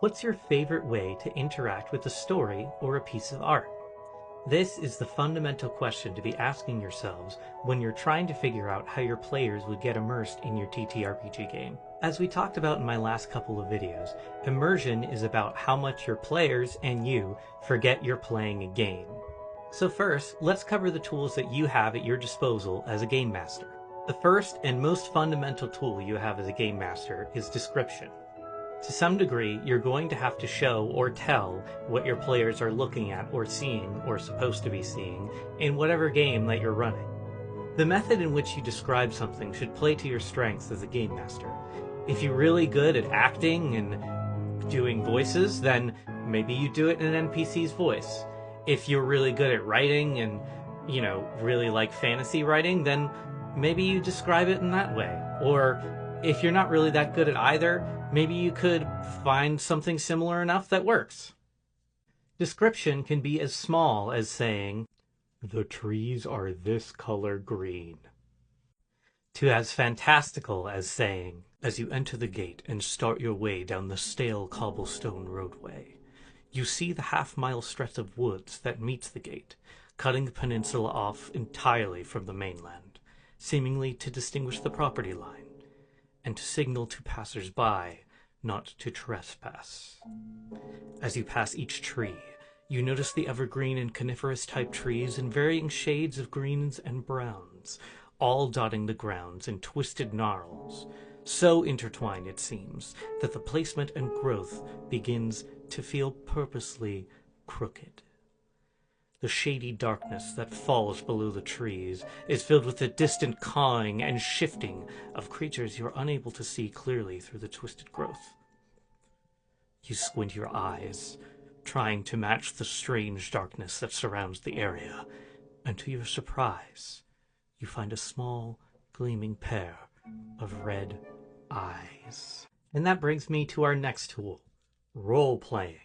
What's your favorite way to interact with a story or a piece of art? This is the fundamental question to be asking yourselves when you're trying to figure out how your players would get immersed in your TTRPG game. As we talked about in my last couple of videos, immersion is about how much your players and you forget you're playing a game. So first, let's cover the tools that you have at your disposal as a game master. The first and most fundamental tool you have as a game master is description. To some degree, you're going to have to show or tell what your players are looking at or seeing or supposed to be seeing in whatever game that you're running. The method in which you describe something should play to your strengths as a game master. If you're really good at acting and doing voices, then maybe you do it in an NPC's voice. If you're really good at writing and, really like fantasy writing, then maybe you describe it in that way. Or if you're not really that good at either, maybe you could find something similar enough that works. Description can be as small as saying, "The trees are this color green," to as fantastical as saying, "As you enter the gate and start your way down the stale cobblestone roadway, you see the half-mile stretch of woods that meets the gate, cutting the peninsula off entirely from the mainland, seemingly to distinguish the property line, and to signal to passers-by not to trespass. As you pass each tree, you notice the evergreen and coniferous-type trees in varying shades of greens and browns, all dotting the grounds in twisted gnarls, so intertwined, it seems, that the placement and growth begins to feel purposely crooked. The shady darkness that falls below the trees is filled with the distant cawing and shifting of creatures you're unable to see clearly through the twisted growth. You squint your eyes, trying to match the strange darkness that surrounds the area, and to your surprise, you find a small, gleaming pair of red eyes. And that brings me to our next tool, role-playing.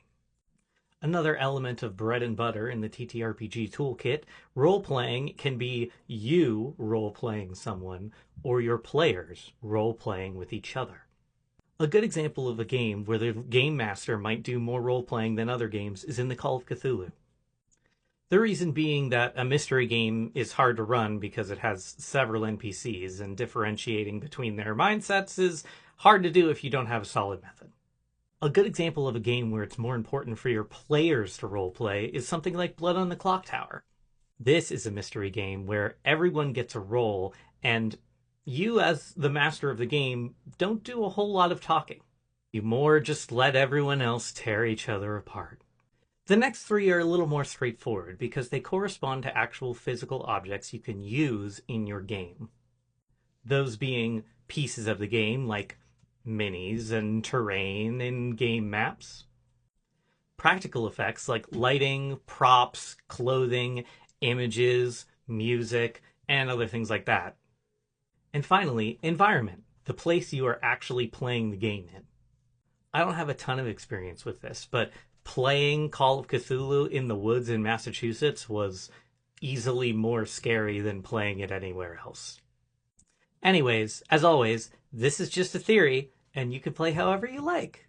Another element of bread and butter in the TTRPG toolkit, role-playing can be you role-playing someone or your players role-playing with each other. A good example of a game where the game master might do more role-playing than other games is in the Call of Cthulhu. The reason being that a mystery game is hard to run because it has several NPCs, and differentiating between their mindsets is hard to do if you don't have a solid method. A good example of a game where it's more important for your players to roleplay is something like Blood on the Clock Tower. This is a mystery game where everyone gets a role, and you, as the master of the game, don't do a whole lot of talking. You more just let everyone else tear each other apart. The next three are a little more straightforward because they correspond to actual physical objects you can use in your game. Those being pieces of the game like minis and terrain and game maps. Practical effects like lighting, props, clothing, images, music, and other things like that. And finally, environment, the place you are actually playing the game in. I don't have a ton of experience with this, but playing Call of Cthulhu in the woods in Massachusetts was easily more scary than playing it anywhere else. Anyways, as always, this is just a theory, and you can play however you like.